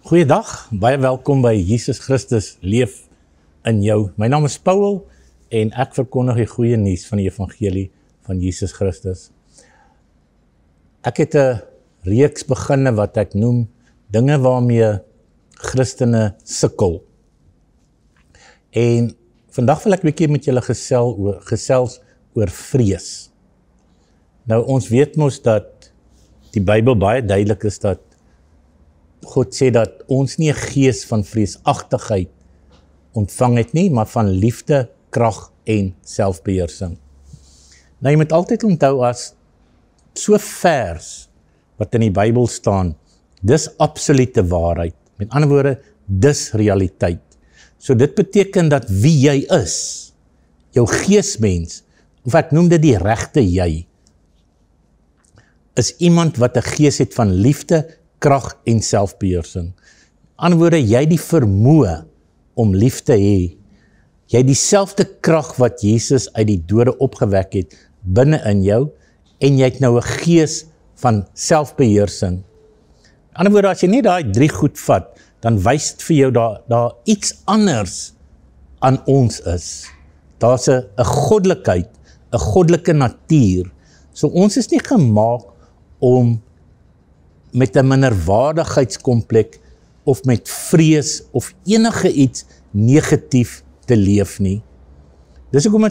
Goeiedag, baie welkom by Jesus Christus leef in jou. My naam is Paul en ek verkondig die goeie nuus van die evangelie van Jesus Christus. Ek het 'n reeks beginne wat ek noem dinge waarmee Christene sukkel. En vandag wil ek 'n bietjie met julle gesels oor vrees. Nou ons weet mos dat die Bybel baie duidelik is dat God sê dat ons nie 'n gees van vreesagtigheid ontvang het nie, maar van liefde, krag en selfbeheersing. Nou jy moet altyd onthou as so vers wat in die Bybel staan, dis absolute waarheid. Met ander woorde, dis realiteit. So dit beteken dat wie jy is, jou geesmens, of ek noem dit die regte jy, is iemand wat 'n gees het van liefde, krag en selfbeheersing. In ander woorde, jy die vermoë om lief te hê. Jy dieselfde krag wat Jesus uit die dode opgewek het binne in jou, en jy het nou 'n gees van selfbeheersing. In ander woorde, as jy net daai 3 goed vat, dan wys dit vir jou daar iets anders aan ons is. Daar's 'n goddelikheid, 'n goddelike natuur. So ons is nie gemaak om met 'n minderwaardigheidskomplek of met vrees of enige iets negatief te leef nie. Dis hoekom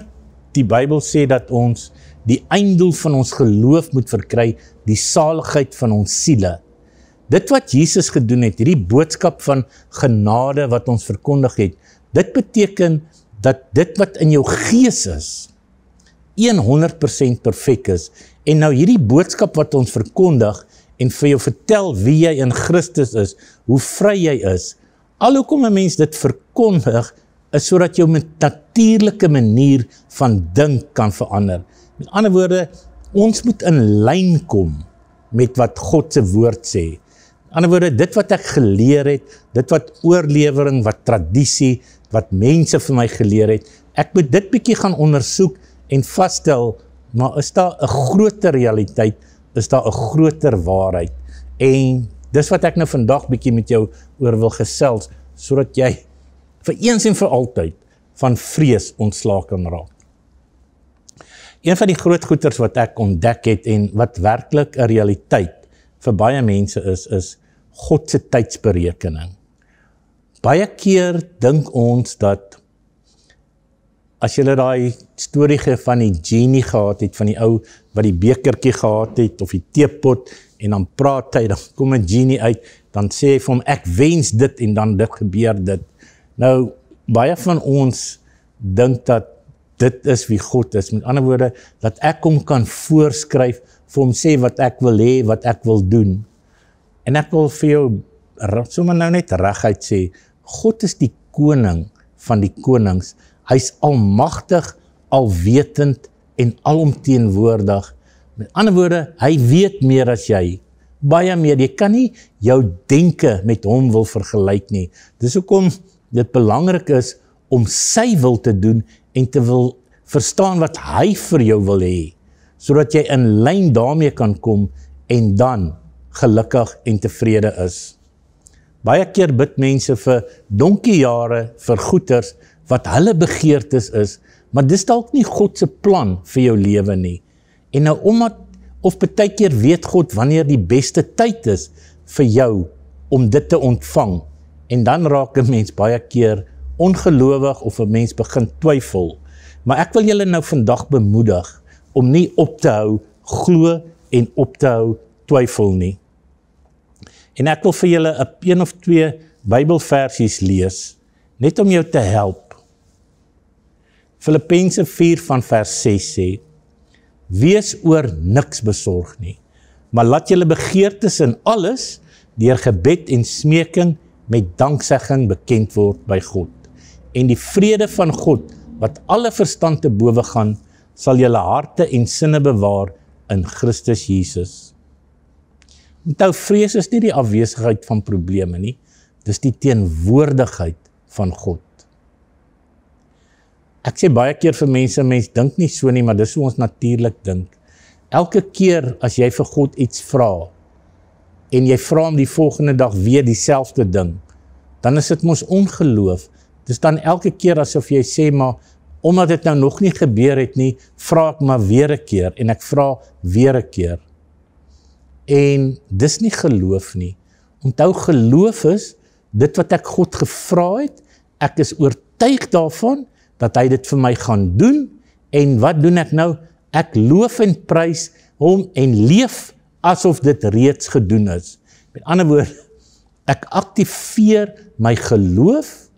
die Bybel sê dat ons die einddoel van ons geloof moet verkry, die saligheid van ons siele. Dit wat Jesus gedoen het, hierdie boodskap van genade wat ons verkondig het, dit beteken dat dit wat in jou gees is, 100% perfek is. En nou hierdie boodskap wat ons verkondig, en vir jou vertel wie jy in Christus is, hoe vry jy is. Al hoekom 'n mens dit verkondig, is sodat jou met natuurlike manier van dink kan verander. Met ander woorde, ons moet in lyn kom met wat God se woord sê. Met ander woorde, dit wat ek geleer het, dit wat oorlewering, wat tradisie, wat mense vir my geleer het, ek moet dit bietjie gaan ondersoek en vasstel, maar is daar 'n groter realiteit, is daar 'n groter waarheid. En dis wat ek nou vandag bietjie met jou oor wil gesels, sodat jy vir eens en vir altyd van vrees ontslae kan raak. Een van die groot goeters wat ek ontdek het en wat werklik 'n realiteit vir baie mense is God se tydsberekening. Baie keer dink ons dat as jy daai storie van die genie gehad het, van die ou wat die bekertjie gehad het, of die teepot, en dan praat hy, dan kom 'n genie uit, dan sê hy vir hom, ek wens dit, en dan dit gebeur dit. Nou, baie van ons dink dat dit is wie God is, met ander woorde, dat ek hom kan voorskryf, vir hom sê wat ek wil hê, wat ek wil doen. En ek wil vir jou, sommer nou net reguit sê, God is die koning van die konings. Hy's almagtig, alwetend en alomteenwoordig. Met ander woorde, hy weet meer as jy. Baie meer, jy kan nie jou denke met hom wil vergelyk nie. Dis hoekom dit belangrik is om sy wil te doen en te wil verstaan wat hy vir jou wil hê, sodat jy in lyn daarmee kan kom en dan gelukkig en tevrede is. Baie keer bid mense vir donkie jare vir goeders wat hulle begeertes is, maar dis dalk nie God se plan vir jou lewe nie. En nou of baie keer weet God wanneer die beste tyd is vir jou om dit te ontvang, en dan raak 'n mens baie keer ongelowig of 'n mens begin twyfel. Maar ek wil julle nou vandag bemoedig om nie op te hou glo en op te hou twyfel nie. En ek wil vir julle 1 of 2 Bybelversies lees, net om jou te help. Filippense 4 van vers 6 sê, wees oor niks besorg nie, maar laat julle begeertes in alles deur gebed en smeking met danksegging bekend word by God. En die vrede van God, wat alle verstand te bowe gaan, sal julle harte en sinne bewaar in Christus Jesus. Onthou, vrees is nie die afwesigheid van probleme nie, dis die teenwoordigheid van God. Ek sê baie keer vir mense dink nie so nie, maar dis hoe ons natuurlik dink. Elke keer as jy vir God iets vra, en jy vra hom die volgende dag weer dieselfde ding, dan is dit mos ongeloof. Dis dan elke keer asof jy sê, maar omdat dit nou nog nie gebeur het nie, vra ek maar weer 'n keer, en ek vra weer 'n keer. En dis nie geloof nie. Onthou, geloof is, dit wat ek God gevra het, ek is oortuig daarvan, dat hy dit vir my gaan doen, en wat doen ek nou? Ek loof en prys hom, en leef asof dit reeds gedoen is. Met ander woorde, ek aktiveer my geloof,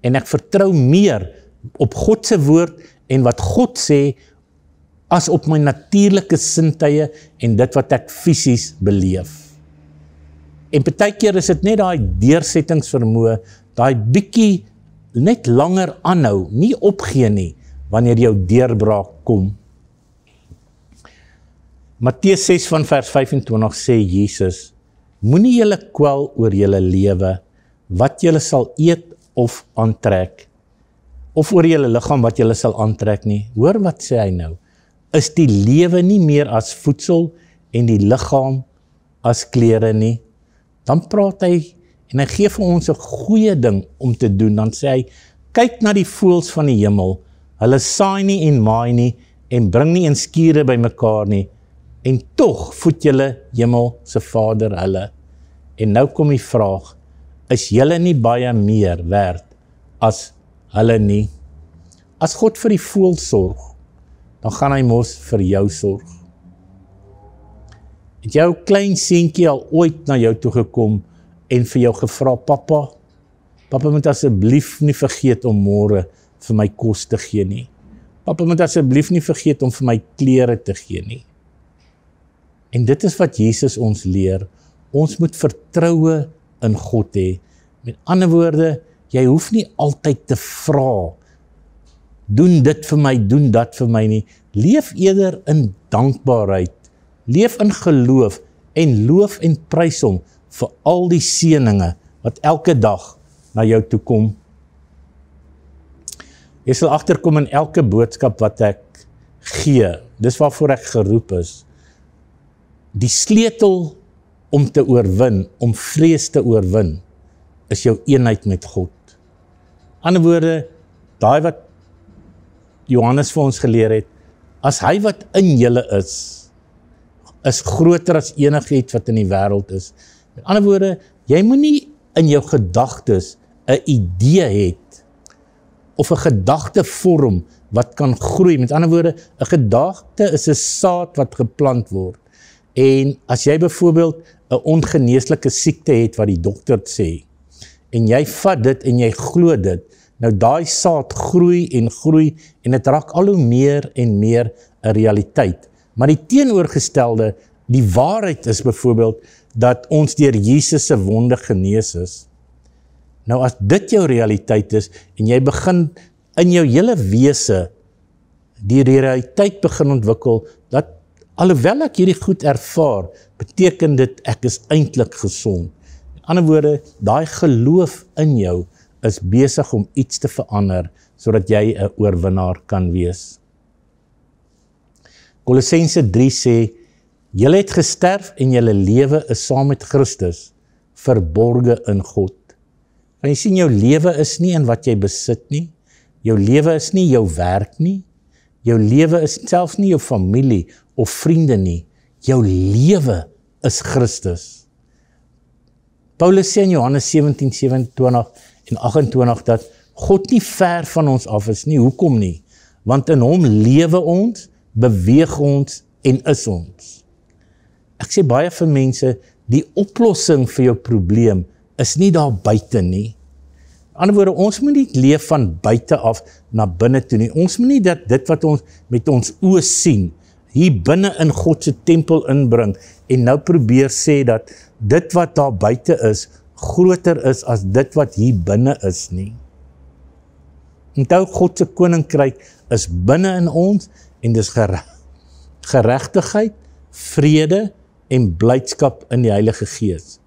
en ek vertrou meer op God se woord, en wat God sê, as op my natuurlike sintuie, en dit wat ek fisies beleef. En partykeer is dit net daai deursettingsvermoë, daai bietjie net langer aanhou, nie opgee nie, wanneer jou deurbraak kom. Matteus 6 van vers 25 sê Jesus, moenie julle kwel oor julle lewe, wat julle sal eet of aantrek, of oor julle liggaam wat julle sal aantrek nie. Hoor wat sê hy nou? Is die lewe nie meer as voedsel en die liggaam as klere nie? Dan praat hy en hy gee vir ons 'n goeie ding om te doen. Dan sê hy, kyk na die voëls van die hemel, hulle saai nie en maai nie en bring nie in skure bymekaar nie, en tog voed julle hemelse Vader hulle. En nou kom die vraag, is julle nie baie meer werd as hulle nie? As God vir die voël sorg, dan gaan hy mos vir jou sorg. Het jou klein seentjie al ooit na jou toe gekom en vir jou gevra, papa moet asseblief nie vergeet om môre vir my kos te gee nie. Papa moet asseblief nie vergeet om vir my klere te gee nie. En dit is wat Jesus ons leer. Ons moet vertroue in God hê. Met ander woorde, jy hoef nie altyd te vra, doen dit vir my, doen dat vir my nie. Leef eerder in dankbaarheid, leef in geloof en loof en prys hom vir al die seëninge wat elke dag na jou toe kom. Jy sal agterkom in elke boodskap wat ek gee, dis waarvoor ek geroep is. Die sleutel om te oorwin, om vrees te oorwin, is jou eenheid met God. Ander woorde, daai wat Johannes vir ons geleer het, as hy wat in julle is groter as enigiets wat in die wêreld is. Met ander woorde, jy moet nie in jou gedagtes 'n idee het, of 'n gedagte vorm wat kan groei. Met ander woorde, 'n gedagte is 'n saad wat geplant word. En as jy byvoorbeeld 'n ongeneeslike siekte het wat die dokter sê, en jy vat dit en jy glo dit, nou daai saad groei en dit raak al hoe meer en meer 'n realiteit. Maar die teenoorgestelde, die waarheid is byvoorbeeld dat ons deur Jesus se wonde genees is. Nou as dit jou realiteit is en jy begin in jou hele wese die realiteit begin ontwikkel dat alhoewel ek hierdie goed ervaar, beteken dit ek is eintlik gesond. In ander woorde, daai geloof in jou is besig om iets te verander sodat jy 'n oorwinnaar kan wees. Kolossense 3 sê, julle het gesterf en julle lewe is saam met Christus verborge in God. Kan jy sien, jou lewe is nie in wat jy besit nie, jou lewe is nie jou werk nie, jou lewe is selfs nie jou familie of vriende nie, jou lewe is Christus. Paulus sê in Johannes 17, 27 en 28 dat God nie ver van ons af is nie. Hoekom nie? Want in hom lewe ons, beweeg ons en is ons. Ek sê baie vir mense, die oplossing vir jou probleem is nie daar buite nie. In ander woorde, ons moet nie leef van buite af na binne toe nie. Ons moet nie dat dit wat ons met ons oë sien, hier binne in God se tempel inbring en nou probeer sê dat dit wat daar buite is, groter is as dit wat hier binne is nie. Onthou, God se koninkryk is binne in ons en dis geregtigheid, vrede en blydskap in die Heilige Gees.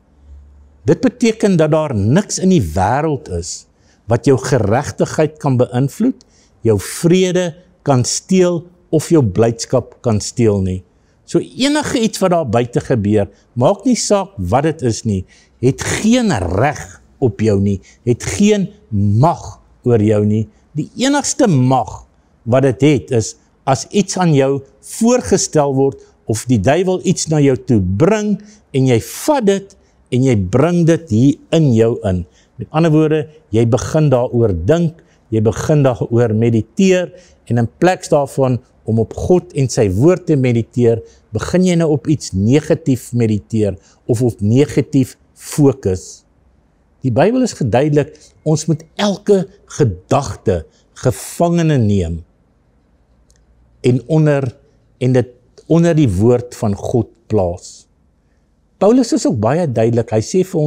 Dit beteken dat daar niks in die wêreld is wat jou geregtigheid kan beïnvloed, jou vrede kan steel of jou blydskap kan steel nie. So enige iets wat daar buite gebeur, maak nie saak wat dit is nie, het geen reg op jou nie, het geen mag oor jou nie. Die enigste mag wat dit het, is as iets aan jou voorgestel word, of die duiwel iets na jou toe bring, en jy vat dit, en jy bring dit hier in jou in. Met ander woorde, jy begin daaroor dink, jy begin daaroor mediteer, en in plek daarvan om op God en sy woord te mediteer, begin jy nou op iets negatief mediteer, of op negatief fokus. Die Bybel is geduidelik, ons moet elke gedagte gevangene neem, en dit onder die woord van God plaas. Paulus is ook baie duidelik, hy sê vir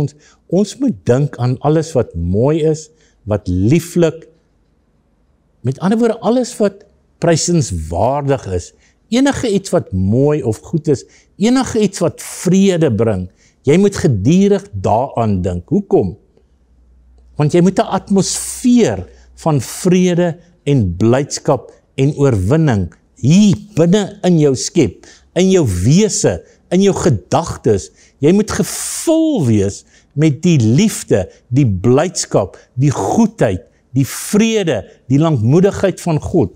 ons moet dink aan alles wat mooi is, wat lieflik, met ander woorde, alles wat prysenswaardig is, enige iets wat mooi of goed is, enige iets wat vrede bring, jy moet gedurig daaraan dink. Hoekom? Want jy moet 'n atmosfeer van vrede en blydskap en oorwinning hier binne in jou skep, in jou wese, in jou gedagtes. Jy moet gevul wees met die liefde, die blydskap, die goedheid, die vrede, die lankmoedigheid van God.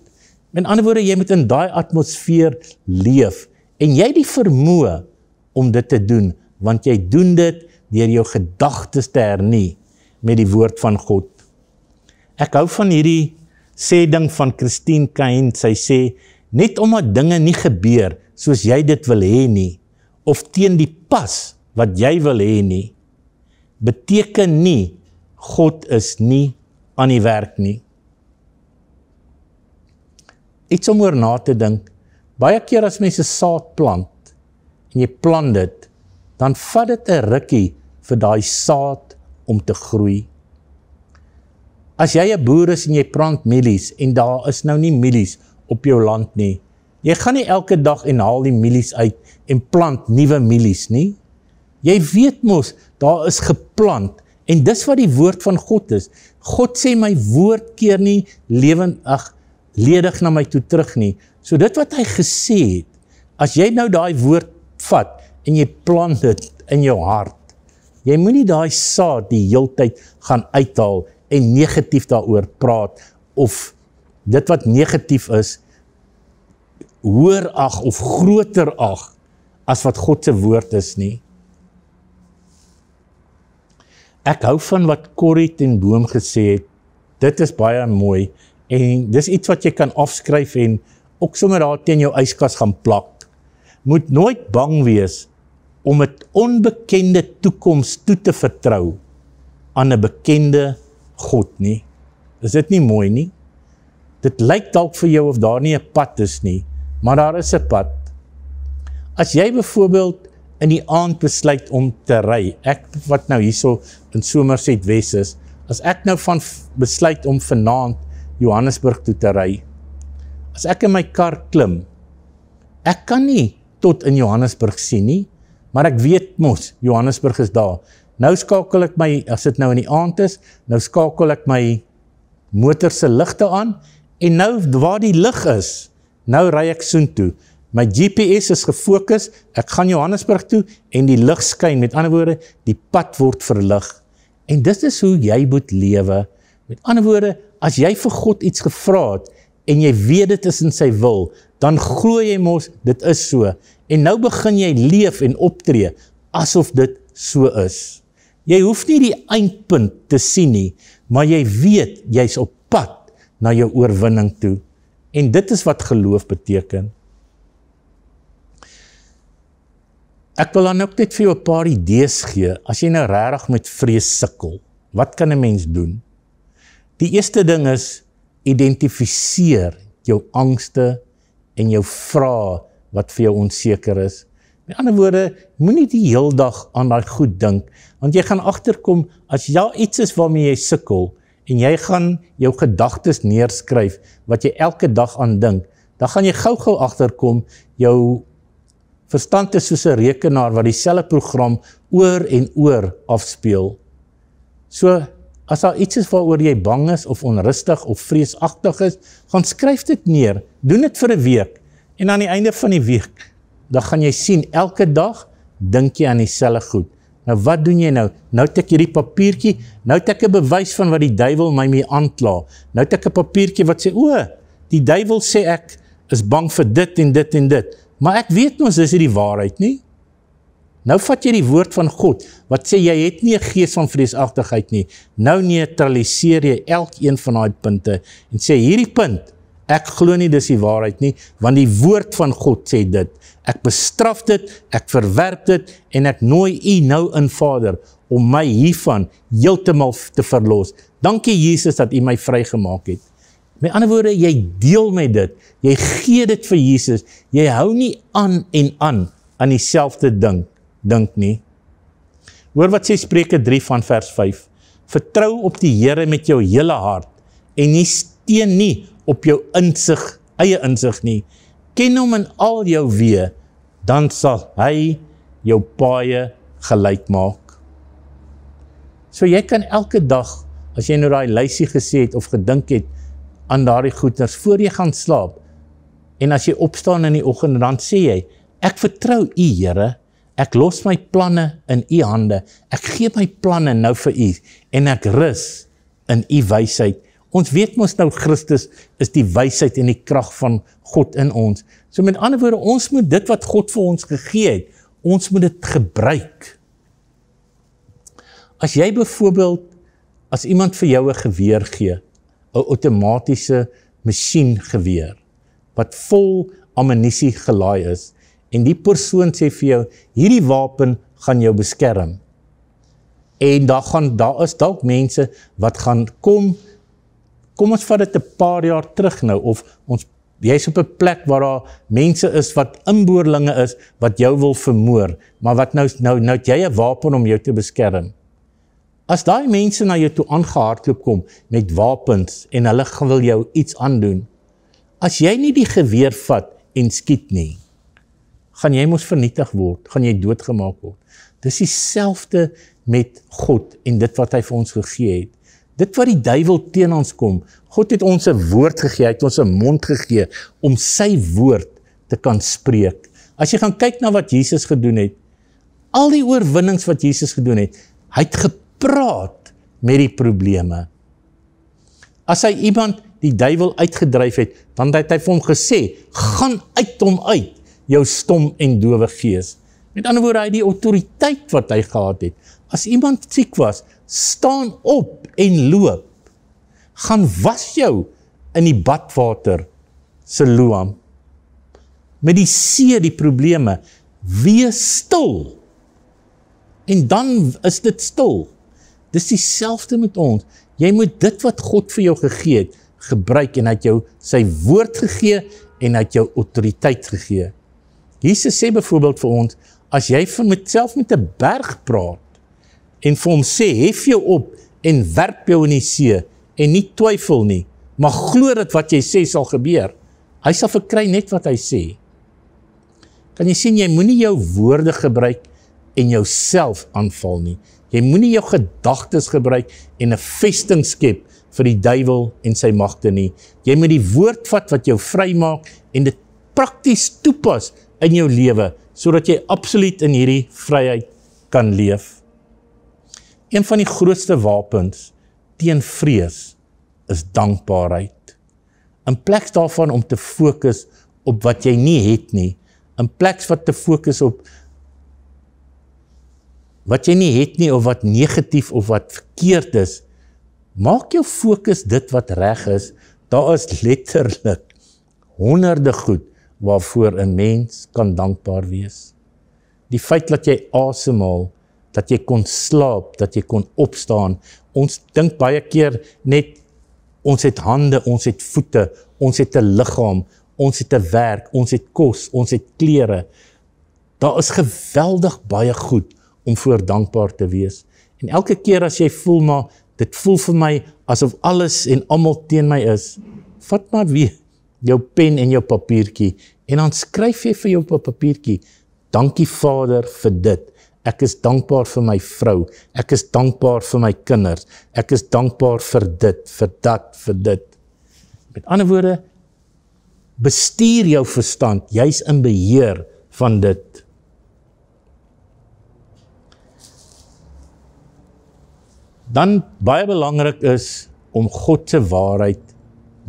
Met ander woorde, jy moet in daai atmosfeer leef, en jy die vermoë om dit te doen, want jy doen dit deur jou gedagtes te hernie met die woord van God. Ek hou van hierdie sê-ding van Christine Caine, sy sê, net omdat dinge nie gebeur soos jy dit wil hê nie, of teen die pas wat jy wil hê nie, beteken nie, God is nie aan die werk nie. Iets om oor na te dink, baie keer as mense saad plant, en jy plant dit, dan vat dit 'n rukkie vir daai saad om te groei. As jy 'n boer is en jy plant mielies, en daar is nou nie mielies op jou land nie, jy gaan nie elke dag en haal die mielies uit, en plant nuwe mielies nie. Jy weet mos, daar is geplant, en dis wat die woord van God is. God sê my woord keer nie ledig na my toe terug nie. So dit wat hy gesê het, as jy nou daai woord vat, en jy plant dit in jou hart, jy moet nie daai saad die heeltyd gaan uithaal, en negatief daaroor praat, of dit wat negatief is, hoër ag, of groter ag, as wat God se woord is nie. Ek hou van wat Corrie ten Boom gesê het, dit is baie mooi, en dis iets wat jy kan afskryf, en ook sommer daar teen jou yskas gaan plak. Moet nooit bang wees, om 'n onbekende toekoms toe te vertrou, aan 'n bekende God nie. Is dit nie mooi nie? Dit lyk dalk vir jou of daar nie 'n pad is nie, maar daar is 'n pad. As jy byvoorbeeld in die aand besluit om te ry, ek wat nou hierso in Somerset Wes is, as ek nou van besluit om vanaand Johannesburg toe te ry, as ek in my kar klim, ek kan nie tot in Johannesburg sien nie, maar ek weet mos, Johannesburg is daar. Nou skakel ek my, as dit nou in die aand is, nou skakel ek my motor se ligte aan, en nou waar die lig is, nou ry ek soontoe. My GPS is gefokus, ek gaan Johannesburg toe, en die lig skyn, met ander woorde, die pad word verlig. En dit is hoe jy moet lewe. Met ander woorde, as jy vir God iets gevra het, en jy weet dit is in sy wil, dan glo jy mos, dit is so. En nou begin jy leef en optree, asof dit so is. Jy hoef nie die eindpunt te sien nie, maar jy weet, jy's op pad na jou oorwinning toe. En dit is wat geloof beteken. Ek wil dan ook net vir jou 'n paar idees gee, as jy nou regtig met vrees sukkel, wat kan 'n mens doen? Die eerste ding is, identifiseer jou angste en jou vrae wat vir jou onseker is. Met ander woorde, moenie die heel dag aan daai goed dink, want jy gaan agterkom, as daar iets is waarmee jy sukkel, en jy gaan jou gedagtes neerskryf, wat jy elke dag aan dink, dan gaan jy gou-gou agterkom, jou verstand is soos 'n rekenaar, wat dieselfde program oor en oor afspeel. So, as daar iets is waaroor jy bang is, of onrustig, of vreesagtig is, gaan skryf dit neer, doen dit vir 'n week, en aan die einde van die week, dan gaan jy sien, elke dag dink jy aan dieselfde goed. Nou wat doen jy nou? Nou het ek hierdie papiertjie, nou het ek 'n bewys van wat die duiwel my mee aankla. Nou het ek 'n papiertjie wat sê, die duiwel sê ek is bang vir dit en dit en dit. Maar ek weet mos, dis die waarheid nie. Nou vat jy die woord van God, wat sê jy het nie 'n gees van vreesagtigheid nie. Nou neutraliseer jy elkeen van daai punte en sê hierdie punt, ek glo nie dis die waarheid nie, want die woord van God sê dit. Ek bestraf dit, ek verwerp dit en ek nooi u nou in Vader om my hiervan heeltemal te verlos. Dankie Jesus dat u my vrygemaak het. Met ander woorde, jy deel met dit, jy gee dit vir Jesus, jy hou nie aan en aan dieselfde dink nie. Hoor wat sê Spreuke 3 van vers 5. Vertrou op die Here met jou hele hart en nie steun nie op jou eie insig nie. Ken hom in al jou weë, dan sal hy jou paaie gelyk maak. So jy kan elke dag, as jy nou daai lysie gesê het of gedink het aan daardie goeders, voor jy gaan slaap, en as jy opstaan in die oggend, dan sê jy, ek vertrou u Here, ek los my planne in u hande, ek gee my planne nou vir u, en ek rus in u wysheid. Ons weet mos nou Christus is die wysheid en die krag van God in ons. So met ander woorde, ons moet dit wat God vir ons gegee het, ons moet dit gebruik. As jy byvoorbeeld, as iemand vir jou 'n geweer gee, 'n outomatiese masjiengeweer, wat vol ammunisie gelaai is, en die persoon sê vir jou, hierdie wapen gaan jou beskerm. En daar is dalk mense wat gaan kom ons vat dit 'n paar jaar terug nou, of jy is op 'n plek waar daar mense is wat inboorlinge is, wat jou wil vermoor, maar wat nou het jy 'n wapen om jou te beskerm. As daai mense na jou toe aangehardloop kom met wapens, en hulle wil jou iets aandoen, as jy nie die geweer vat en skiet nie, gaan jy mos vernietig word, gaan jy doodgemaak word. Dis dieselfde met God en dit wat hy vir ons gegee het. Dit wat die duiwel teen ons kom, God het ons 'n woord gegee, hy het ons 'n mond gegee, om sy woord te kan spreek. As jy gaan kyk na wat Jesus gedoen het, al die oorwinnings wat Jesus gedoen het, hy het gepraat met die probleme. As hy iemand die duiwel uitgedryf het, dan het hy vir hom gesê, gaan uit hom uit, jou stom en dowe gees. Met ander woorde, hy het die autoriteit wat hy gehad het. As iemand siek was, staan op en loop. Gaan was jou in die badwater, Siloam. Met die see, die probleme, wees stil. En dan is dit stil. Dis dieselfde met ons. Jy moet dit wat God vir jou gegee het, gebruik, en hy het jou sy woord gegee, en hy het jou autoriteit gegee. Jesus sê byvoorbeeld vir ons, as jy self met 'n berg praat, en vir hom sê, hef jou op, en werp jou in die see, en nie twyfel nie, maar glo dat wat jy sê sal gebeur, hy sal verkry net wat hy sê. Kan jy sien, jy moenie jou woorde gebruik, en jouself aanval nie. Jy moenie jou gedagtes gebruik, en 'n vesting skep, vir die duiwel en sy magte nie. Jy moet die woord vat wat jou vry maak, en dit prakties toepas in jou lewe, sodat jy absoluut in hierdie vryheid kan leef. Een van die grootste wapens teen vrees is dankbaarheid. In plaas daarvan om te fokus op wat jy nie het nie, in plaas wat te fokus op wat jy nie het nie, of wat negatief of wat verkeerd is, maak jou fokus dit wat reg is. Daar is letterlik honderde goed waarvoor 'n mens kan dankbaar wees. Die feit dat jy asemhaal, dat jy kon slaap, dat jy kon opstaan. Ons dink baie keer net, ons het hande, ons het voete, ons het 'n liggaam, ons het 'n werk, ons het kos, ons het klere. Daar is geweldig baie goed om voor dankbaar te wees. En elke keer as jy voel, maar dit voel vir my asof alles en almal teen my is, vat maar weer jou pen en jou papiertjie, en dan skryf jy vir jou op 'n papiertjie, dankie Vader vir dit, ek is dankbaar vir my vrou, ek is dankbaar vir my kinders, ek is dankbaar vir dit, vir dat, vir dit. Met ander woorde, bestuur jou verstand, jy's in beheer van dit. Dan baie belangrik is om God se waarheid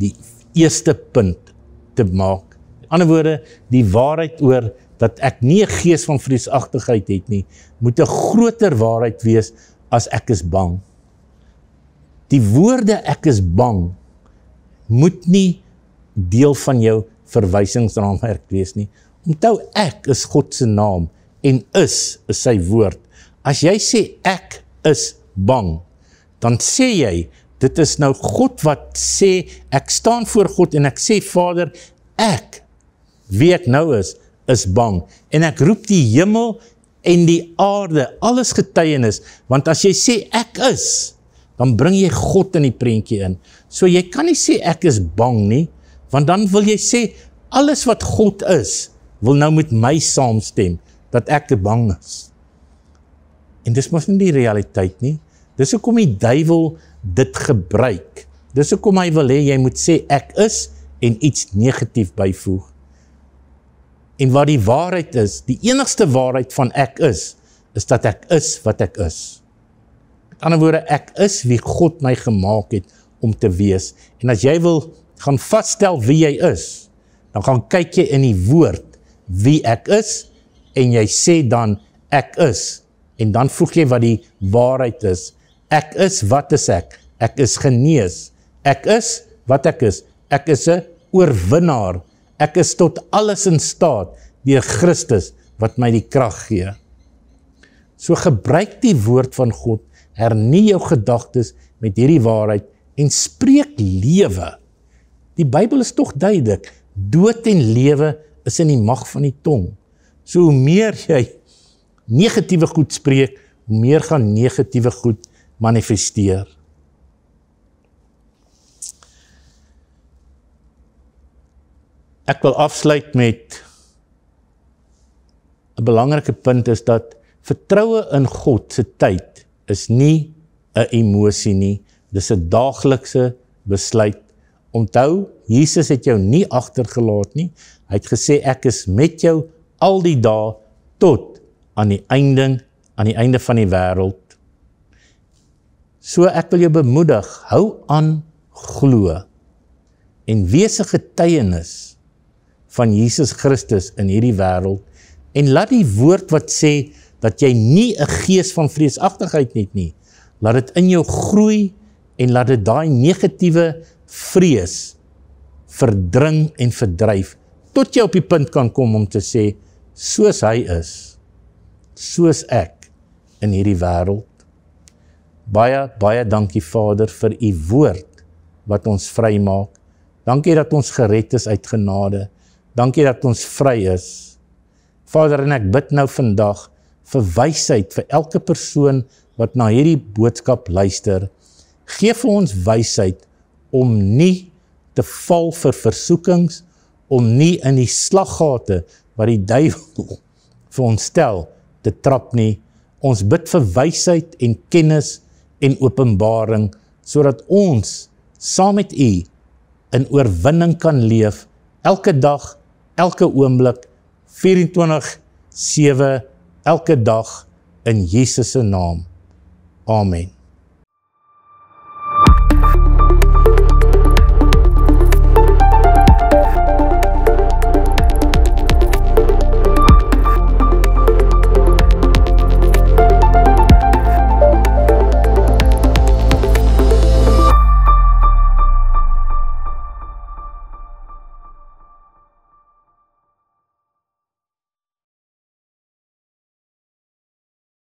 die eerste punt te maak. In ander woorde, die waarheid oor dat ek nie 'n gees van vreesagtigheid het nie, moet 'n groter waarheid wees as ek is bang. Die woorde ek is bang moet nie deel van jou verwysingsraamwerk wees nie. Onthou, ek is God se naam en is sy woord. As jy sê ek is bang, dan sê jy, dit is nou God wat sê, ek staan voor God en ek sê, Vader, ek, wie ek nou is bang. En ek roep die hemel en die aarde, alles getuienis, want as jy sê ek is, dan bring jy God in die prentjie in. So jy kan nie sê ek is bang nie, want dan wil jy sê, alles wat God is, wil nou met my saamstem, dat ek bang is. En dis mos nie die realiteit nie. Dis hoekom die duiwel dit gebruik. Dis hoekom hy wil hê, jy moet sê ek is, en iets negatief byvoeg. En wat die waarheid is, die enigste waarheid van ek is dat ek is wat ek is. Met ander woorde, ek is wie God my gemaak het om te wees. En as jy wil gaan vasstel wie jy is, dan gaan kyk jy in die woord wie ek is, en jy sê dan ek is, en dan voeg jy wat die waarheid is. Ek is, wat is ek? Ek is genees. Ek is, wat ek is? Ek is 'n oorwinnaar. Ek is tot alles in staat deur Christus wat my die krag gee. So gebruik die woord van God, hernie jou gedagtes met hierdie waarheid en spreek lewe. Die Bybel is tog duidelik, dood en lewe is in die mag van die tong. So hoe meer jy negatiewe goed spreek, hoe meer gaan negatiewe goed manifesteer. Ek wil afsluit met 'n belangrike punt is dat vertroue in God se tyd is nie 'n emosie nie, dis 'n daaglikse besluit. Onthou, Jesus het jou nie agtergelaat nie. Hy het gesê ek is met jou al die dae tot aan die einde van die wêreld. So ek wil jou bemoedig, hou aan glo en wees 'n getuienis van Jesus Christus in hierdie wêreld en laat die woord wat sê dat jy nie 'n gees van vreesagtigheid het nie, laat dit in jou groei en laat dit daai negatiewe vrees verdring en verdryf tot jy op die punt kan kom om te sê soos hy is, soos ek in hierdie wêreld. Baie dankie Vader vir u woord wat ons vry maak. Dankie dat ons gered is uit genade. Dankie dat ons vry is. Vader, en ek bid nou vandag vir wysheid vir elke persoon wat na hierdie boodskap luister. Geef vir ons wysheid om nie te val vir versoekings, om nie in die slaggate wat die duiwel vir ons stel te trap nie. Ons bid vir wysheid en kennis en openbaring, sodat ons saam met u in oorwinning kan leef, elke dag, elke oomblik, 24/7, elke dag, in Jesus se naam. Amen.